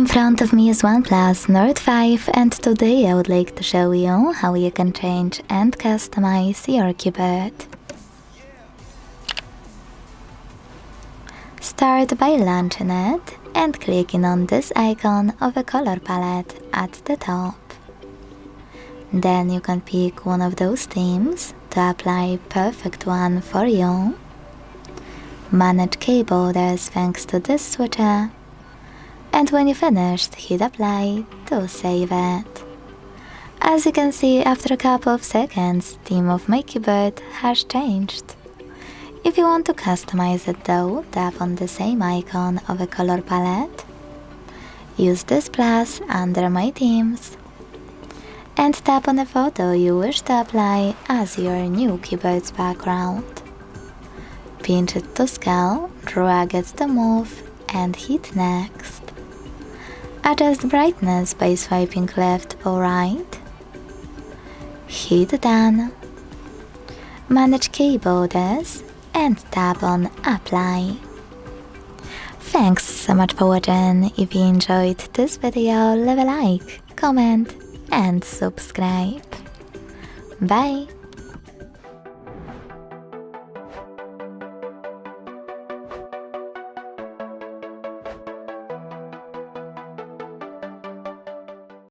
In front of me is OnePlus Nord 5 and today I would like to show you how you can change and customize your keyboard. Start by launching it and clicking on this icon of a color palette at the top. Then you can pick one of those themes to apply perfect one for you. Manage keyboards thanks to this switcher. And when you're finished, hit apply to save it. As you can see, after a couple of seconds, the theme of my keyboard has changed. If you want to customize it though, tap on the same icon of a color palette, use this plus under my themes, and tap on a photo you wish to apply as your new keyboard's background. Pinch it to scale, drag it to move, and hit next. Adjust brightness by swiping left or right. Hit done. Manage keyboards and tap on apply. Thanks so much for watching. If you enjoyed this video, leave a like, comment and subscribe. Bye!